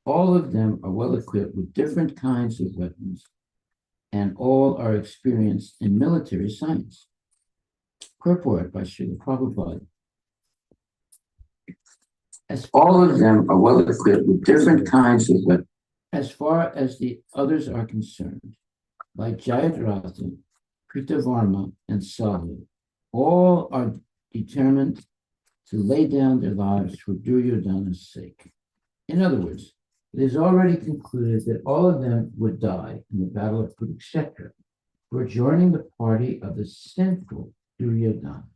All of them are well equipped with different kinds of weapons, and all are experienced in military science. Purport by Srila Prabhupada. As all of them are well equipped with different kinds of weapons. As far as the others are concerned, like Jayadratha, Kritavarma, and Sahu, all are determined to lay down their lives for Duryodhana's sake. In other words, it is already concluded that all of them would die in the battle of Kurukshetra for joining the party of the sinful Duryodhana.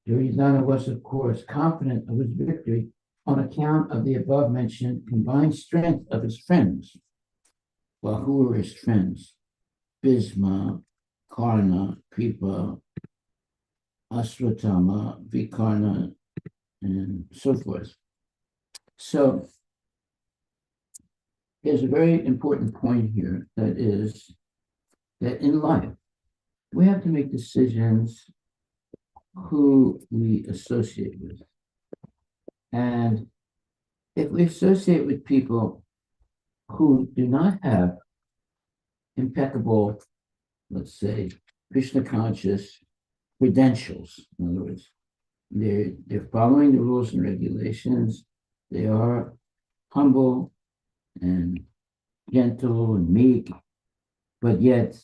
Duryodhana was, of course, confident of his victory on account of the above mentioned combined strength of his friends. Well, who were his friends? Bhisma, Karna, Kripa, Aswatthama, Vikarna, and so forth. So there's a very important point here that is that in life, we have to make decisions who we associate with. And if we associate with people who do not have impeccable, let's say, Krishna conscious credentials, in other words, they're following the rules and regulations, they are humble and gentle and meek, but yet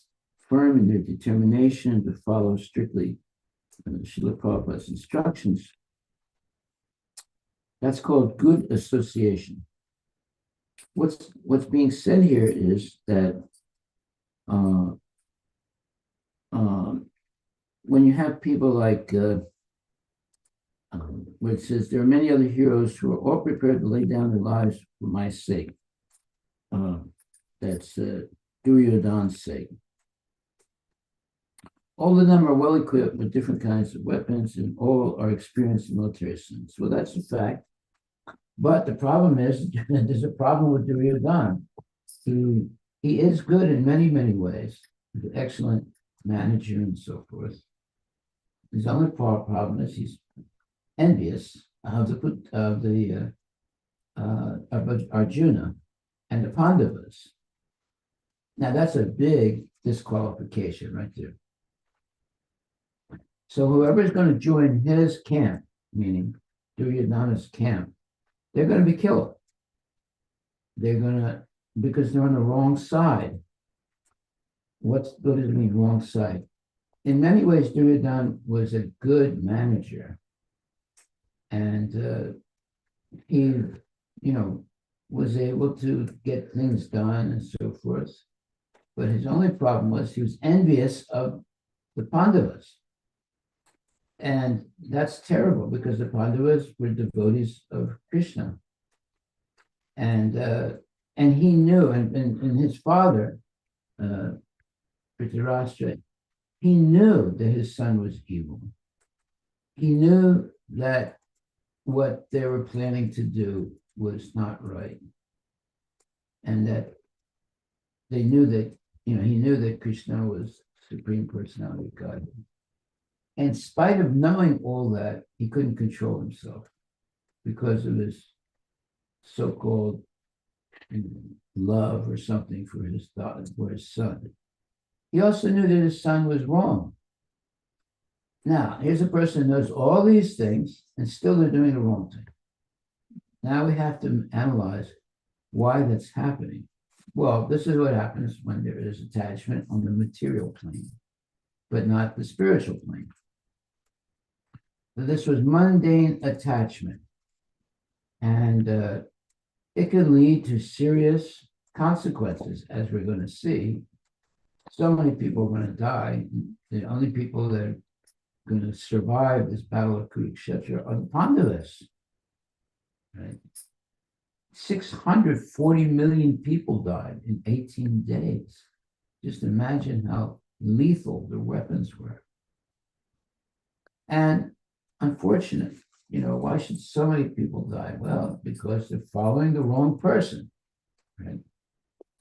firm in their determination to follow strictly Srila Prabhupada's instructions. That's called good association. What's being said here is that uh, when you have people like where it says there are many other heroes who are all prepared to lay down their lives for my sake. That's Duryodhana's sake. All of them are well equipped with different kinds of weapons, and all are experienced in military science. Well, that's a fact. But the problem is, there's a problem with Duryodhana. He is good in many, many ways. He's an excellent manager and so forth. His only problem is he's envious of Arjuna and the Pandavas. Now that's a big disqualification right there. So whoever is going to join his camp, meaning Duryodhana's camp, they're going to be killed. They're going to, because they're on the wrong side. What does it mean, wrong side? In many ways, Duryodhana was a good manager. And he, was able to get things done and so forth. But his only problem was he was envious of the Pandavas. And that's terrible because the Pandavas were devotees of Krishna. And he knew, and his father, Dhritarashtra, he knew that his son was evil. He knew that what they were planning to do was not right. And that they knew that, he knew that Krishna was Supreme Personality of God. In spite of knowing all that, he couldn't control himself because of his so-called love or something for his son. He also knew that his son was wrong. Now, here's a person who knows all these things and still they're doing the wrong thing. Now we have to analyze why that's happening. Well, this is what happens when there is attachment on the material plane, but not the spiritual plane. So this was mundane attachment, and it can lead to serious consequences, as we're going to see. So many people are going to die. The only people that are going to survive this battle of Kurukshetra are the Pandavas. Right? 640 million people died in 18 days. Just imagine how lethal the weapons were. And unfortunate, why should so many people die? Well, because they're following the wrong person, right?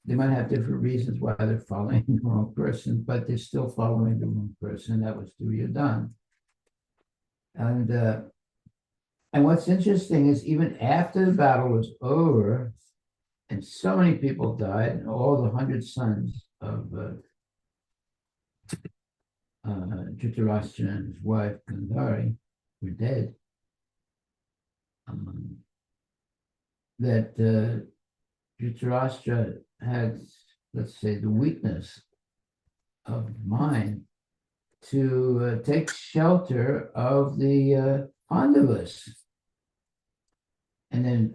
They might have different reasons why they're following the wrong person, but they're still following the wrong person. That was Duryodhana. And what's interesting is even after the battle was over, And so many people died, and all the 100 sons of Dhritarashtra and his wife Gandhari were dead. That Dhritarashtra had, let's say, the weakness of mind to take shelter of the Pandavas. And then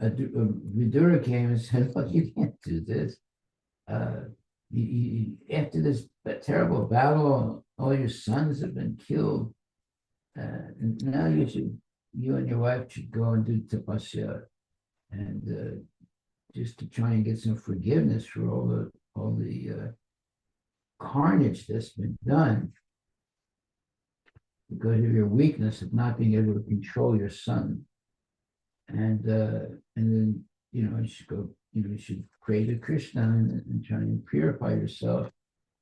Vidura came and said, look, you can't do this. After this terrible battle, all your sons have been killed. And now you and your wife should go and do tapasya and just to try and get some forgiveness for all the carnage that's been done because of your weakness of not being able to control your son. And then you should go. You should pray to Krishna and try and purify yourself.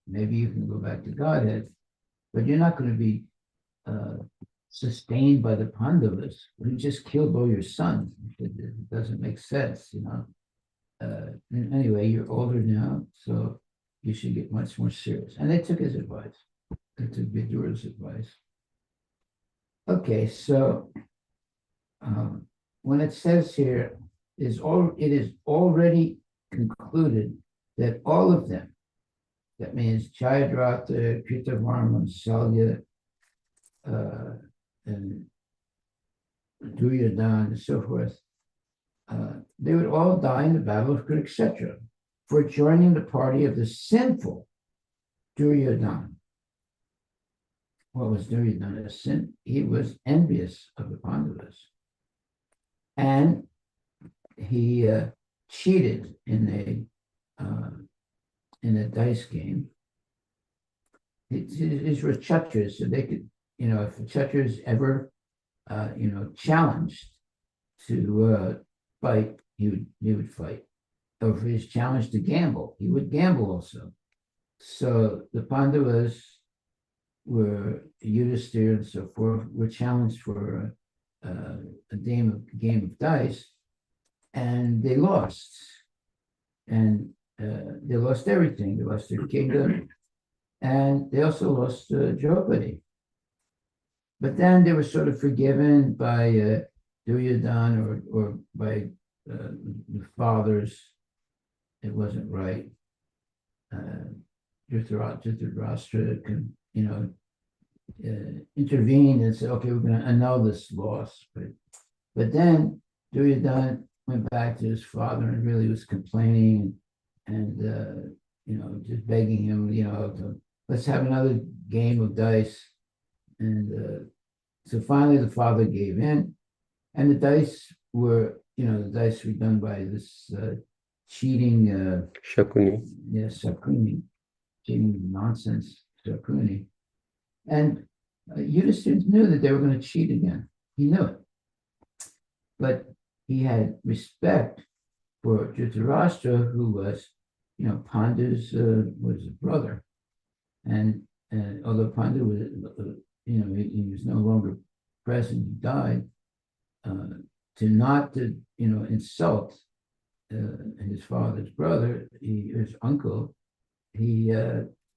Maybe you can go back to Godhead, but you're not going to be sustained by the Pandavas who just killed all your sons. It doesn't make sense, Anyway, you're older now, so you should get much more serious. And they took his advice. They took Vidura's advice. Okay, so when it says here, it is already concluded that all of them, that means Jayadratha, Kritavarma, Salya, and Duryodhana, and so forth, they would all die in the battle of Kurukshetra for joining the party of the sinful Duryodhana. What was Duryodhana? A sin? He was envious of the Pandavas. And he cheated in a dice game. These were Kshatriyas, so they could, if the Kshatriyas ever, challenged to fight, he would fight. Or if he was challenged to gamble, he would gamble also. So the Pandavas were Yudhisthira and so forth, were challenged for a game of dice, and they lost. And they lost everything. They lost their kingdom, and they also lost Draupadi. But then they were sort of forgiven by Duryodhana or by the fathers. It wasn't right. Dhritarashtra can, intervene and say, okay, we're going to annul this loss. But then Duryodhana went back to his father and really was complaining and just begging him, let's have another game of dice. And so finally the father gave in, and the dice were done by this cheating Shakuni. Yes, Shakuni, cheating nonsense Shakuni. And Yudhisthira knew that they were going to cheat again. He knew it. But he had respect for Dhritarashtra, who was, Pandu's was a brother. And although Pandu was, he was no longer present, he died, to not insult his father's brother, his uncle,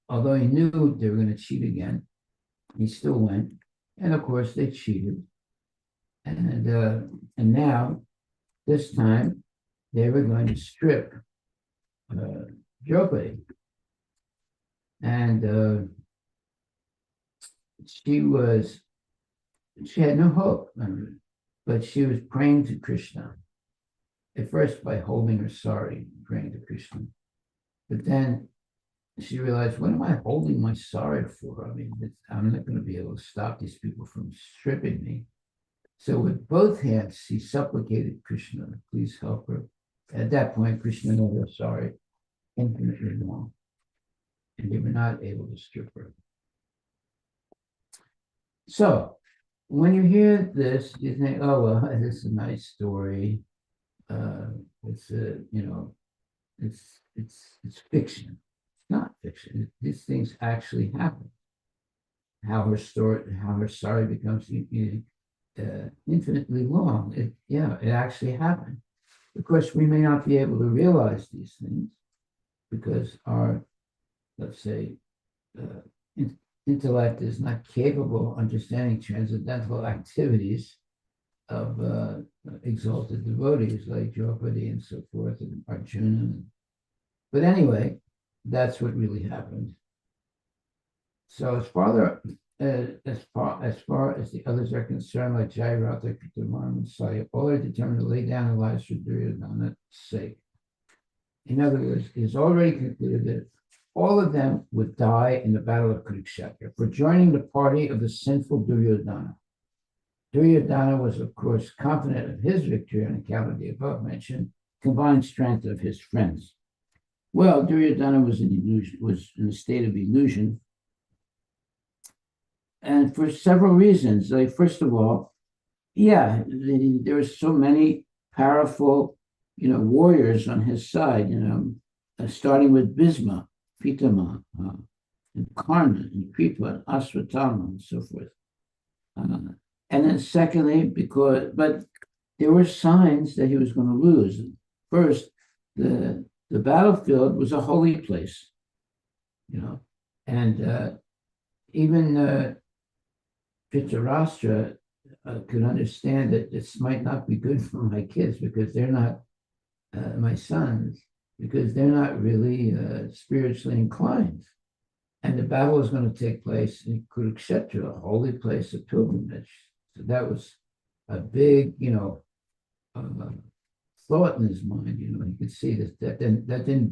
although he knew they were going to cheat again, he still went. And of course they cheated. And now, this time, they were going to strip Draupadi. And she had no hope, but she was praying to Krishna. At first by holding her sari, praying to Krishna. But then she realized, what am I holding my sari for? I mean, I'm not going to be able to stop these people from stripping me. So with both hands, she supplicated Krishna, please help her. At that point, Krishna made her sorry, infinitely long. And they were not able to strip her. So when you hear this, you think, oh, well, this is a nice story. It's fiction. It's not fiction. These things actually happen. How her sorry becomes infinitely long. It actually happened. Of course, we may not be able to realize these things because our, let's say, intellect is not capable of understanding transcendental activities of exalted devotees like Draupadi and so forth, and Arjuna. But anyway, that's what really happened. So as far as the others are concerned, like Jayarata, Kutamar, and Saya, all are determined to lay down their lives for Duryodhana's sake. In other words, it is already concluded that all of them would die in the battle of Kurukshetra for joining the party of the sinful Duryodhana. Duryodhana was, of course, confident of his victory on account of the above-mentioned combined strength of his friends. Well, Duryodhana was in a state of illusion, and for several reasons. Like, first of all, there were so many powerful, warriors on his side. Starting with Bhisma, Pitama, and Karna, and Kripa, and Aswatthama, and so forth. And then secondly, but there were signs that he was going to lose. First, the battlefield was a holy place, and even Dhritarashtra could understand that this might not be good for my kids because they're not my sons, because they're not really spiritually inclined. And the battle is going to take place in Kurukshetra, a holy place of pilgrimage. So that was a big, thought in his mind. He could see that didn't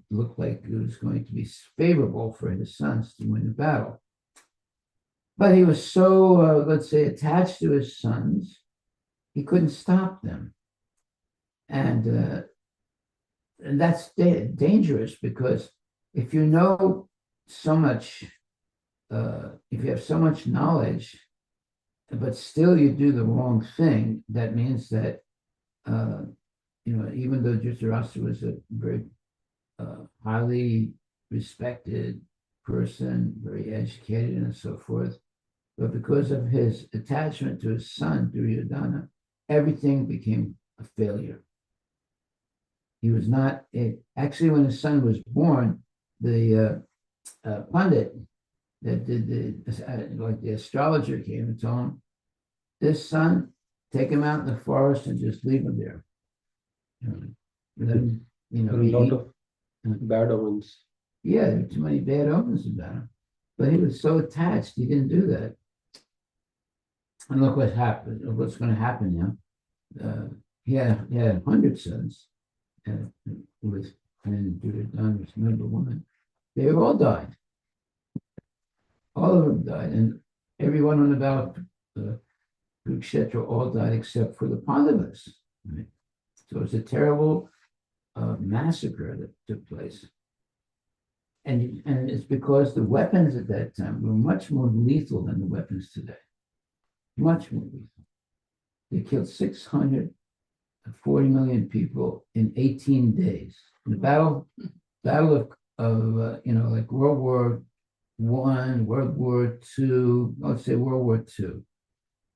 look like it was going to be favorable for his sons to win the battle. But he was so, let's say, attached to his sons, he couldn't stop them. And that's dangerous, because if you know so much, if you have so much knowledge, but still you do the wrong thing, that means that, even though Dhritarashtra was a very highly respected person, very educated and so forth, but because of his attachment to his son, Duryodhana, everything became a failure. He was not, actually, when his son was born, the pundit that did the astrologer came and told him, this son, take him out in the forest and just leave him there. Let him, a lot of bad omens. Yeah, there were too many bad omens about him. But he was so attached, he didn't do that. And look what happened, what's going to happen now. He had 100 sons, and Duryodhana was number one. They all died. All of them died, and everyone on the battle Kurukshetra all died except for the Pandavas. Right? So it was a terrible massacre that took place. And it's because the weapons at that time were much more lethal than the weapons today. Much more lethal. They killed 640 million people in 18 days. The battle of like World War I, World War II, let's say World War II.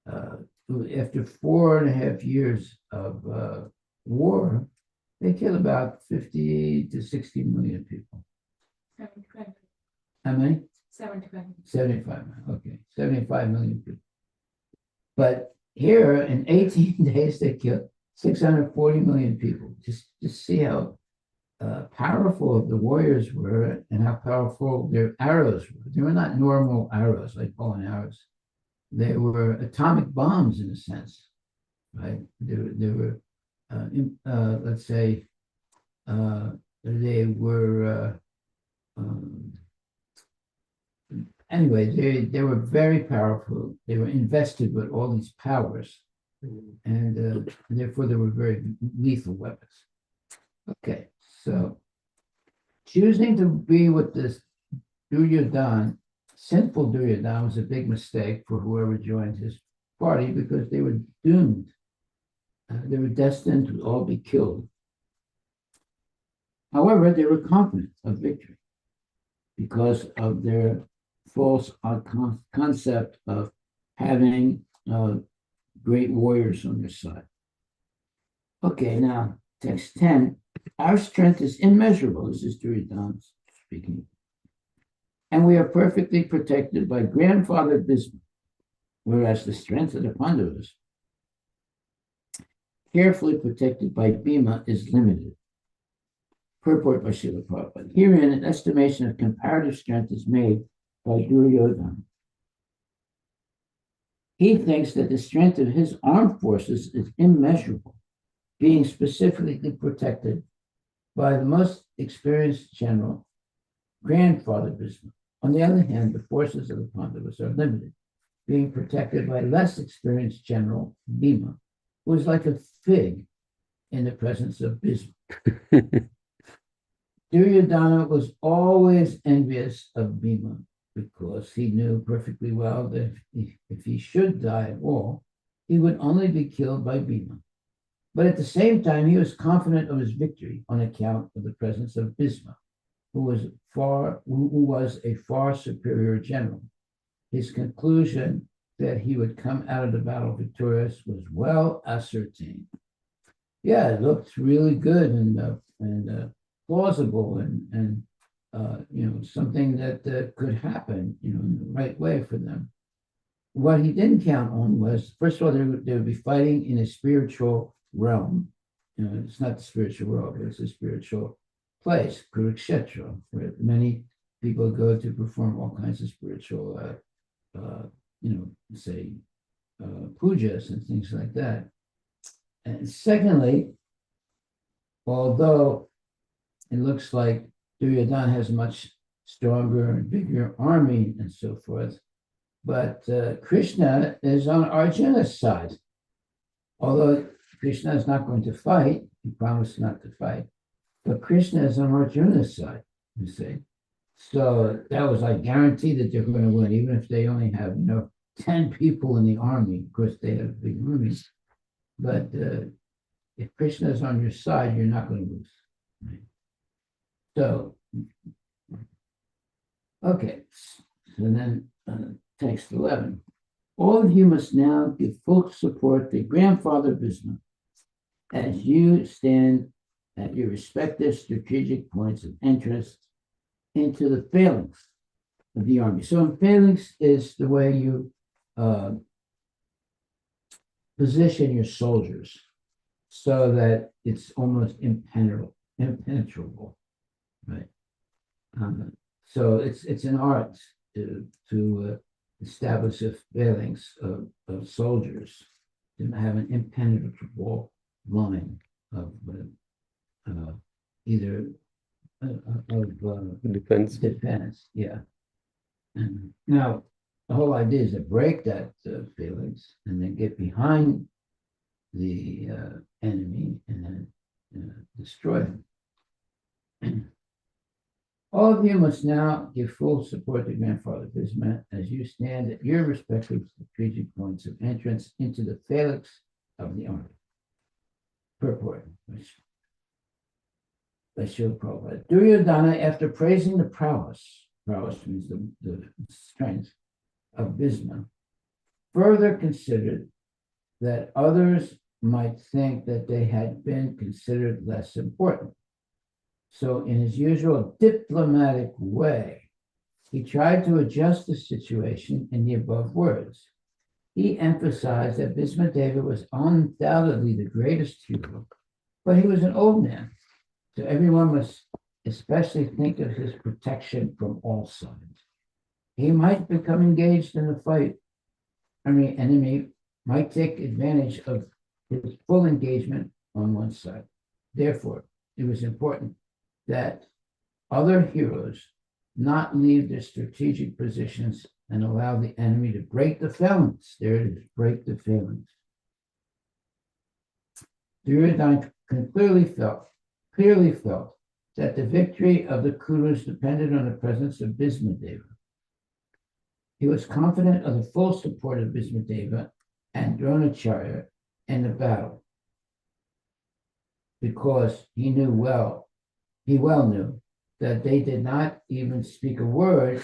After 4.5 years of war, they killed about 50 to 60 million people. 75. How many? 75. 75. Okay, 75 million people. But here in 18 days, they killed 640 million people. Just see how powerful the warriors were and how powerful their arrows were. They were not normal arrows like bow and arrows. They were atomic bombs in a sense, right? They were let's say, they were, anyway, they were very powerful. They were invested with all these powers, and therefore they were very lethal weapons. Okay, so choosing to be with this Duryodhana, sinful Duryodhana, was a big mistake for whoever joined his party, because they were doomed. They were destined to all be killed. However, they were confident of victory because of their false concept of having great warriors on their side. Okay, now text 10. Our strength is immeasurable. This is Duryodhana speaking. And we are perfectly protected by grandfather Bismarck, whereas the strength of the Pandavas, carefully protected by Bhima, is limited. Purport by Srila Prabhupada. Herein, an estimation of comparative strength is made by Duryodhana. He thinks that the strength of his armed forces is immeasurable, being specifically protected by the most experienced general, grandfather Bismarck. On the other hand, the forces of the Pandavas are limited, being protected by less experienced general, Bhima, who is like a fig in the presence of Bismarck. Duryodhana was always envious of Bhima because he knew perfectly well that if he should die at all, he would only be killed by Bhima. But at the same time, he was confident of his victory on account of the presence of Bismarck, who was a far superior general. His conclusion that he would come out of the battle victorious was well ascertained. Yeah, it looked really good and plausible and something that could happen, in the right way for them. What he didn't count on was, first of all, they would be fighting in a spiritual realm. It's not the spiritual world, but it's a spiritual place, Kurukshetra, where many people go to perform all kinds of spiritual, say, pujas and things like that. And secondly, although it looks like Duryodhana has a much stronger and bigger army and so forth, but Krishna is on Arjuna's side. Although Krishna is not going to fight, he promised not to fight, but Krishna is on Arjuna's side, you see. So that was like guaranteed that they're going to win, even if they only have, 10 people in the army. Of course, they have big armies. But if Krishna is on your side, you're not going to lose. Right? So, okay. So then text 11. All of you must now give full support to grandfather Bismarck as you stand at your respective strategic points of interest into the phalanx of the army. So a phalanx is the way you position your soldiers so that it's almost impenetrable, right? So it's an art to establish a phalanx of soldiers to have an impenetrable line of either defense, yeah. And now the whole idea is to break that phalanx and then get behind the enemy and then destroy him. All of you must now give full support to Grandfather Bismarck as you stand at your respective strategic points of entrance into the phalanx of the army. Purport by Srila Prabhupada. Duryodhana, after praising the prowess means the strength of Bismarck, further considered that others might think that they had been considered less important. So in his usual diplomatic way, he tried to adjust the situation in the above words. He emphasized that Bhismadeva was undoubtedly the greatest hero, but he was an old man, so everyone must especially think of his protection from all sides. He might become engaged in a fight. Enemy might take advantage of his full engagement on one side. Therefore, it was important that other heroes not leave their strategic positions and allow the enemy to break the phalanx. There it is, break the phalanx. Duryodhana clearly felt that the victory of the Kurus depended on the presence of Bhismadeva. He was confident of the full support of Bhismadeva and Dronacharya in the battle because he well knew that they did not even speak a word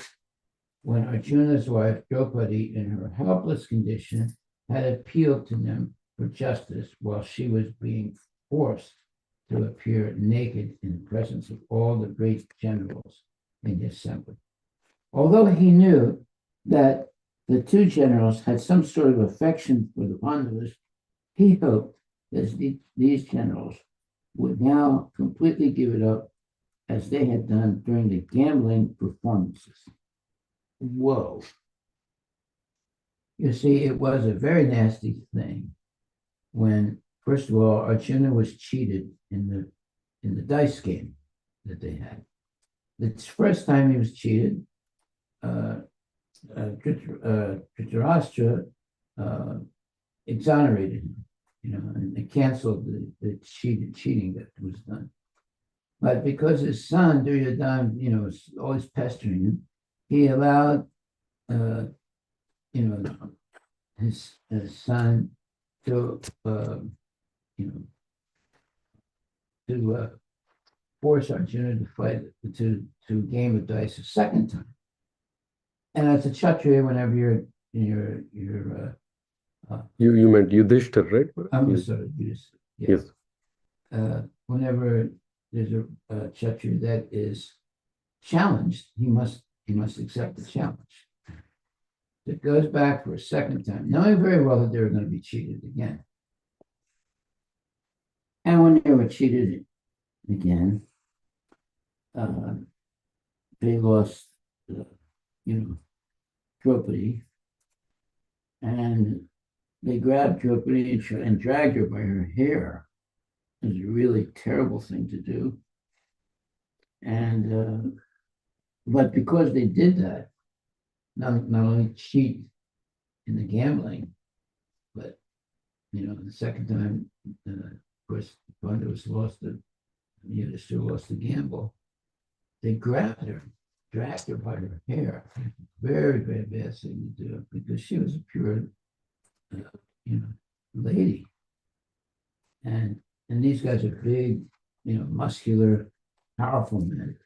when Arjuna's wife, Draupadi, in her helpless condition, had appealed to them for justice while she was being forced to appear naked in the presence of all the great generals in the assembly. Although he knew that the two generals had some sort of affection for the Pandavas, he hoped that these generals would now completely give it up as they had done during the gambling performances. Whoa. You see, it was a very nasty thing when, first of all, Arjuna was cheated in the dice game that they had. The first time he was cheated, Dhritarashtra exonerated him, and they canceled the cheating that was done. But because his son, Duryodhana, was always pestering him, he allowed, his son to, force Arjuna to fight, to game of dice a second time. And as a Kshatriya, whenever you're You meant Yudhishthir, right? I'm sorry, Yes. Whenever there's a Kshatriya that is challenged, he must accept the challenge. It goes back for a second time, knowing very well that they were going to be cheated again. And when they were cheated again, they lost, Draupadi, and they grabbed Draupadi and dragged her by her hair. It was a really terrible thing to do. And but because they did that, not only cheat in the gambling, but the second time, of course, Pandavas lost the gamble. They grabbed her, dragged her by her hair. Very, very bad thing to do because she was a pure, lady. And these guys are big, muscular, powerful men.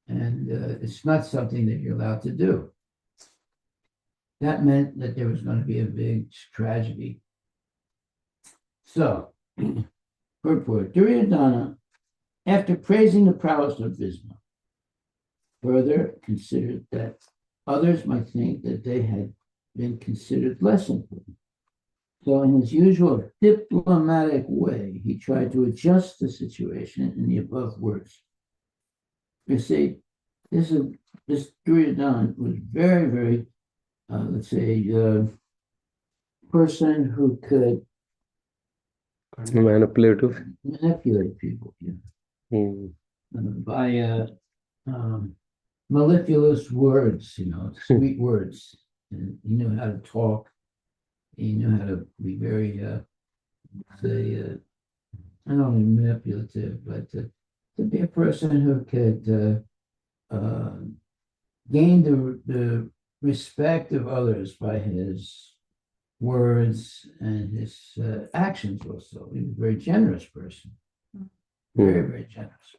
And it's not something that you're allowed to do. That meant that there was going to be a big tragedy. So, purport, Duryodhana, after praising the prowess of Bhisma, further considered that others might think that they had been considered less important. So in his usual diplomatic way, he tried to adjust the situation in the above words. You see, this Duryodhana was very, very, let's say, person who could manipulate people, by mellifluous words, sweet words. And he knew how to talk. He knew how to be very, not only manipulative, but to be a person who could gain the respect of others by his words and his actions also. He was a very generous person. Very, very generous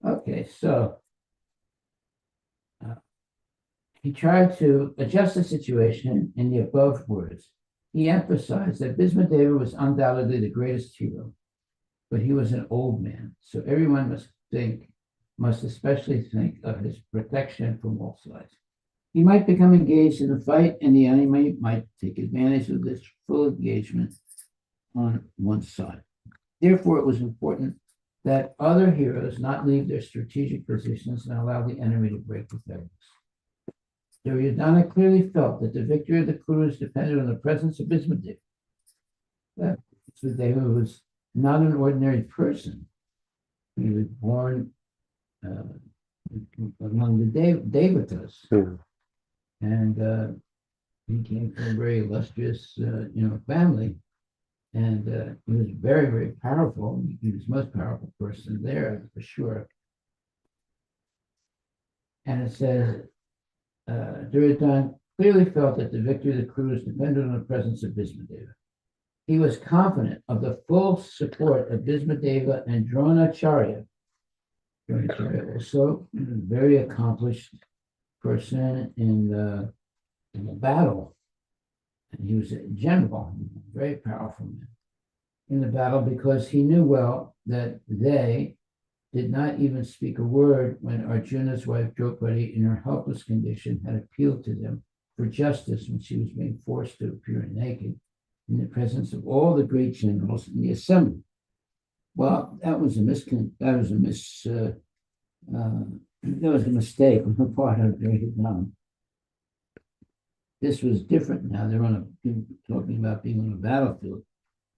person. Okay, so he tried to adjust the situation in the above words. He emphasized that Bhismadeva was undoubtedly the greatest hero, but he was an old man, so everyone must especially think of his protection from all sides. He might become engaged in a fight, and the enemy might take advantage of this full engagement on one side. Therefore, it was important that other heroes not leave their strategic positions and allow the enemy to break with their ranks. Duryodhana clearly felt that the victory of the Kurus depended on the presence of Bhismadeva. Bhismadeva was not an ordinary person. He was born among the Devatas. And he came from a very illustrious, family. And he was very, very powerful. He was the most powerful person there, for sure. And it says, Duryodhana clearly felt that the victory of the Kurus depended on the presence of Bhismadeva. He was confident of the full support of Bhismadeva and Dronacharya. Dronacharya also a very accomplished person in the battle. And he was a general, very powerful man. in the battle because he knew well that they did not even speak a word when Arjuna's wife Draupadi, in her helpless condition, had appealed to them for justice when she was being forced to appear naked in the presence of all the great generals in the assembly. Well, that was a mistake on the part of Harivilas. This was different now. They're talking about being on a battlefield.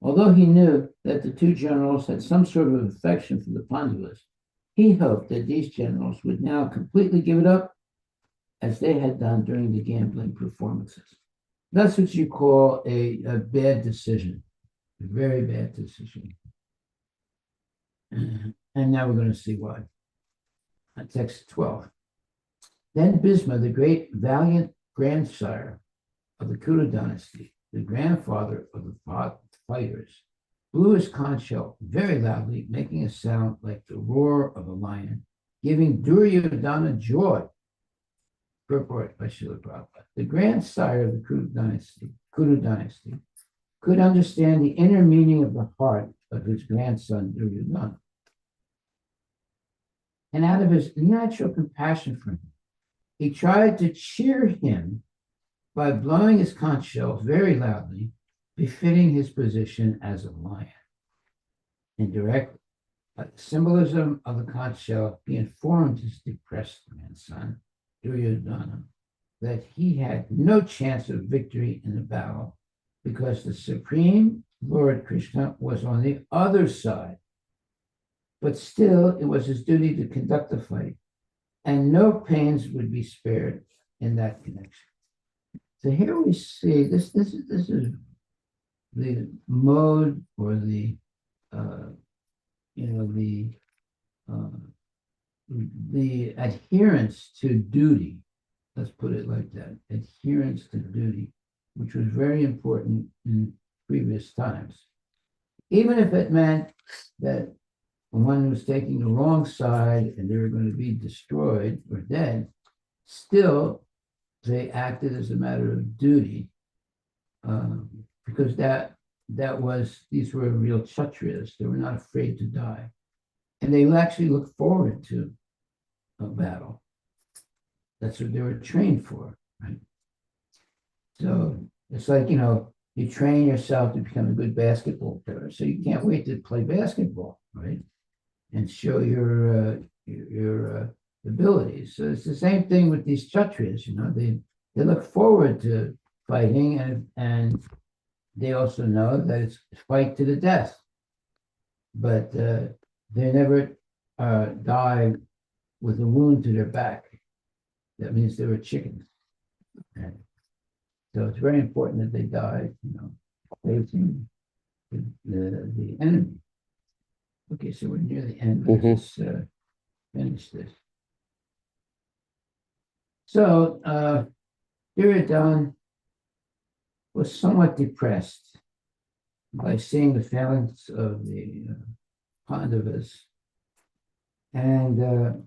Although he knew that the two generals had some sort of affection for the Pandavas, he hoped that these generals would now completely give it up as they had done during the gambling performances. That's what you call a bad decision, a very bad decision. And now we're going to see why. Text 12. Then Bhisma, the great valiant grandsire of the Kuru dynasty, the grandfather of the fighters, blew his conch shell very loudly, making a sound like the roar of a lion, giving Duryodhana joy. Purport by Srila Prabhupada. The grandsire of the Kuru dynasty could understand the inner meaning of the heart of his grandson Duryodhana. And out of his natural compassion for him, he tried to cheer him by blowing his conch shell very loudly, befitting his position as a lion. Indirectly, by the symbolism of the conch shell, he informed his depressed grandson, Duryodhana, that he had no chance of victory in the battle because the Supreme Lord Krishna was on the other side. But still, it was his duty to conduct the fight, and no pains would be spared in that connection. So here we see this is the mode or the adherence to duty. Let's put it like that: adherence to duty, which was very important in previous times, even if it meant that one was taking the wrong side and they were going to be destroyed or dead. Still, they acted as a matter of duty, because these were real kshatriyas. They were not afraid to die, and they actually looked forward to a battle. That's what they were trained for, right? So it's like, you train yourself to become a good basketball player, so you can't wait to play basketball, right? And show your abilities. So it's the same thing with these kshatriyas. They look forward to fighting, and they also know that it's fight to the death. But they never die with a wound to their back. That means they were chickens. And so it's very important that they die, facing the enemy. Okay, so we're near the end. Let's finish this. So Duryodhana was somewhat depressed by seeing the failings of the Pandavas, and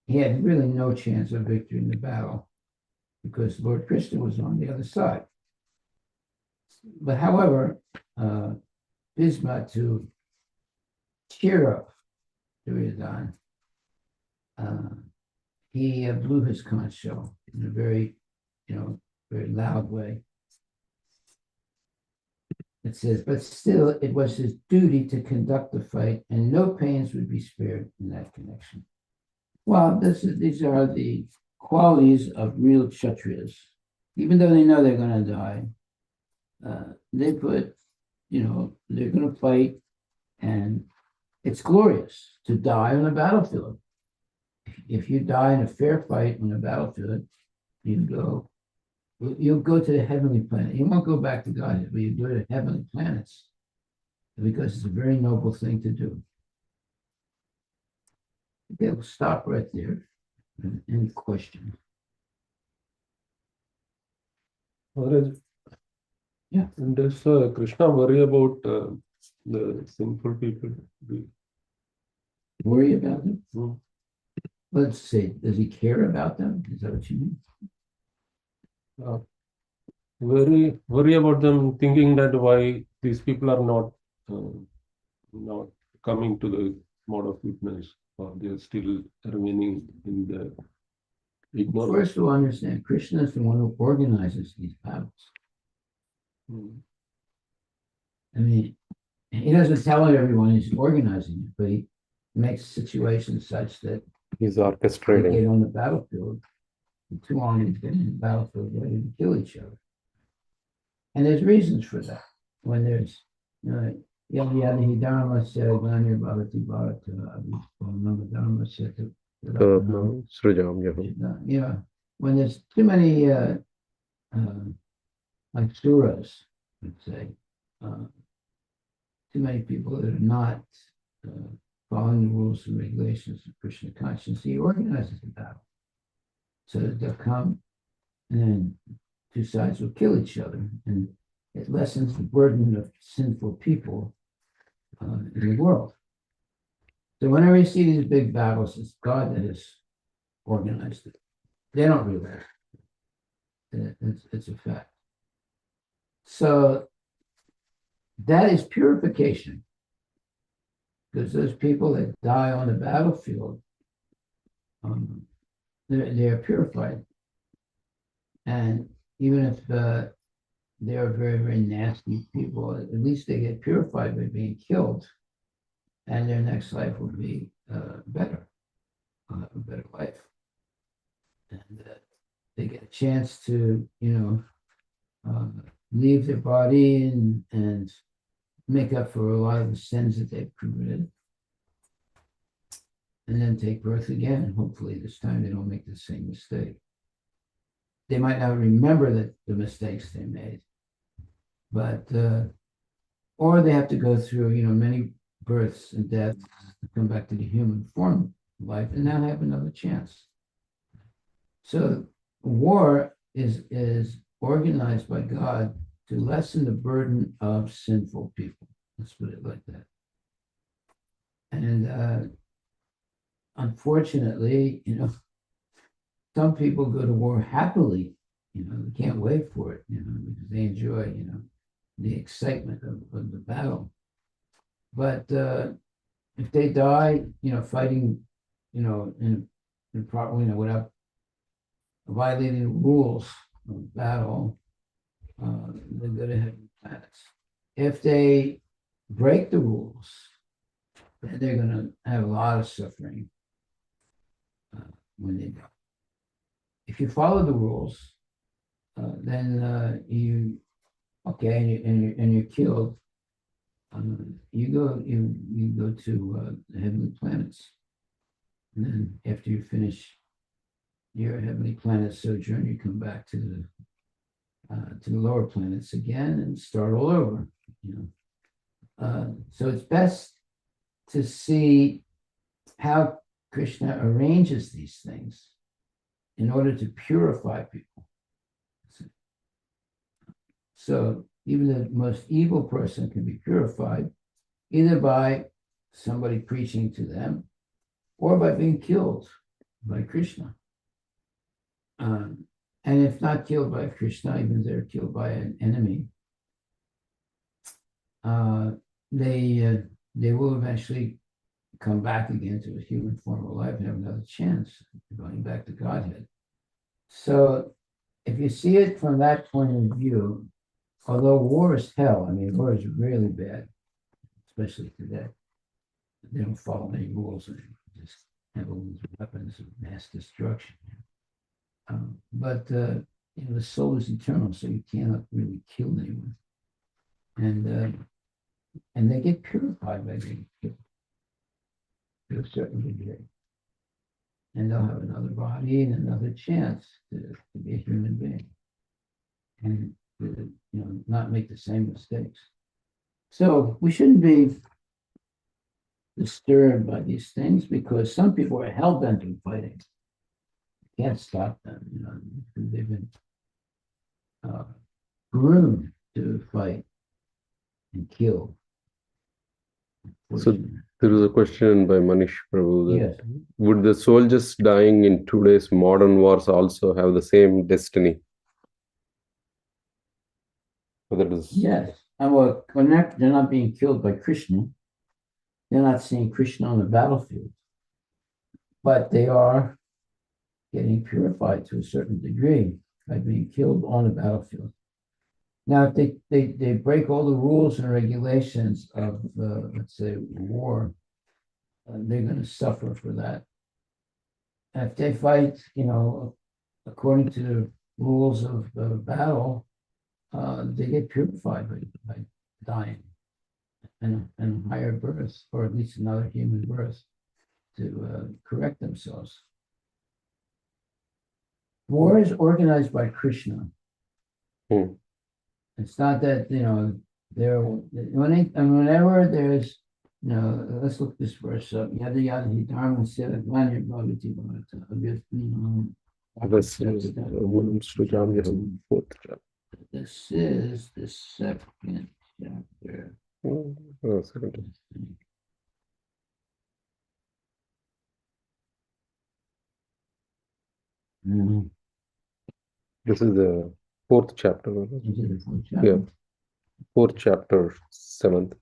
he had really no chance of victory in the battle because Lord Krishna was on the other side. But however, Bhisma, to cheer up Duryodhana, he blew his conch shell in a very, very loud way. It says, but still, it was his duty to conduct the fight, and no pains would be spared in that connection. Well, these are the qualities of real kshatriyas. Even though they know they're going to die, they put, they're going to fight, and it's glorious to die on a battlefield. If you die in a fair fight on a battlefield, you'll go to the heavenly planet. You won't go back to God, but you go to heavenly planets because it's a very noble thing to do. Okay, we'll stop right there. Any questions? Maharaj, Yeah. and does Krishna worry about the sinful people? Worry about them? Let's see. Does he care about them? Is that what you mean? worry about them, thinking that why these people are not coming to the mode of witness, or they're still remaining in the ignorance. First of all, understand Krishna is the one who organizes these battles. Mm. I mean, he doesn't tell everyone he's organizing it, but he makes situations such that He's they orchestrating. get on the battlefield. And too long he's been in the battlefield ready to kill each other. And there's reasons for that. When there's, Yada Yada Hi Dharma said, Glanir Bhavati Bharata, Abhiswanama Dharma said, Srujam Yahoo. yeah, when there's too many, like suras, let's say, too many people that are not following the rules and regulations of Krishna consciousness, he organizes the battle so that they'll come and then two sides will kill each other, and it lessens the burden of sinful people in the world. So whenever you see these big battles, it's God that has organized it. They don't realize it. It's a fact. So that is purification, because those people that die on the battlefield, they're purified. And even if they are very, very nasty people, at least they get purified by being killed, and their next life will be better, a better life. And they get a chance to, leave their body and make up for a lot of the sins that they've committed, and then take birth again. And hopefully this time they don't make the same mistake. They might not remember the mistakes they made, but or they have to go through, many births and deaths to come back to the human form of life and now have another chance. So war is organized by God to lessen the burden of sinful people. Let's put it like that. And unfortunately, some people go to war happily, they can't wait for it, because they enjoy, the excitement of the battle. But if they die, fighting, in proper, without violating the rules of battle, they go to heaven planets. If they break the rules, then they're going to have a lot of suffering when they die. If you follow the rules, then you're killed. You go to the heavenly planets, and then after you finish your heavenly planet sojourn, you come back to the lower planets again and start all over. So it's best to see how Krishna arranges these things in order to purify people. So even the most evil person can be purified either by somebody preaching to them or by being killed by Krishna. And if not killed by Krishna, even if they're killed by an enemy, they will eventually come back again to a human form of life and have another chance going back to Godhead. So if you see it from that point of view, although war is hell, war is really bad, especially today. They don't follow any rules and just have all these weapons of mass destruction. But the soul is eternal, so you cannot really kill anyone. And they get purified by being killed to a certain degree. And they'll have another body and another chance to be a human being. And not make the same mistakes. So we shouldn't be disturbed by these things because some people are hell-bent on fighting. You can't stop them, because they've been groomed to fight and kill. So there is a question by Manish Prabhu. Yes. Would the soldiers dying in today's modern wars also have the same destiny? that is. Yes, and they're not being killed by Krishna. They're not seeing Krishna on the battlefield, but they are getting purified to a certain degree by being killed on the battlefield. Now, if they break all the rules and regulations of, let's say, war, they're going to suffer for that. And if they fight, according to the rules of the battle, they get purified by dying and higher birth, or at least another human birth, to correct themselves. War is organized by Krishna. Hmm. It's not that, whenever there's, let's look this verse up. Yada yada hi dharma sera glanya bhavati bhavata. This is fourth chapter. This is the second chapter. Second. Mhm. This is the fourth chapter. This is the fourth chapter. Yeah. Fourth chapter, 7th.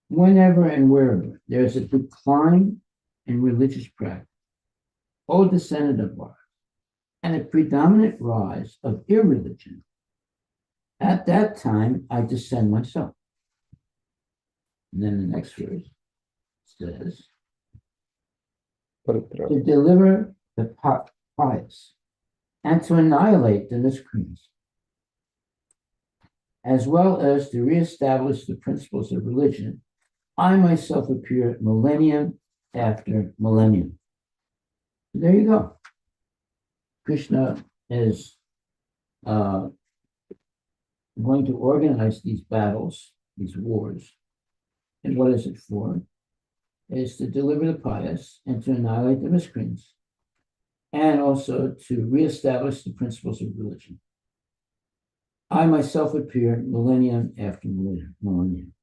Whenever and wherever there is a decline in religious practice, O descendant of Maharaj, and a predominant rise of irreligion, at that time I descend myself. And then the next verse says, to deliver the pious and to annihilate the miscreants, as well as to reestablish the principles of religion, I myself appear millennium after millennium. There you go. Krishna is going to organize these battles, these wars. And what is it for? It's to deliver the pious and to annihilate the miscreants, and also to reestablish the principles of religion. I myself appear millennium after millennium.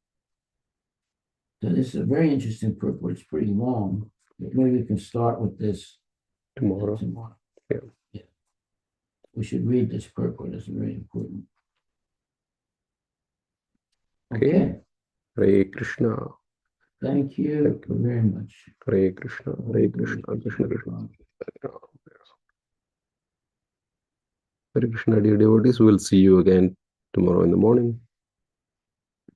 So this is a very interesting purport. It's pretty long, but maybe we can start with this Tomorrow. Yeah. We should read this purport. It's very important. Okay. Hare Krishna. Thank you very much. Hare Krishna. Hare Krishna. Krishna Krishna. Hare Krishna, dear devotees. We'll see you again tomorrow in the morning.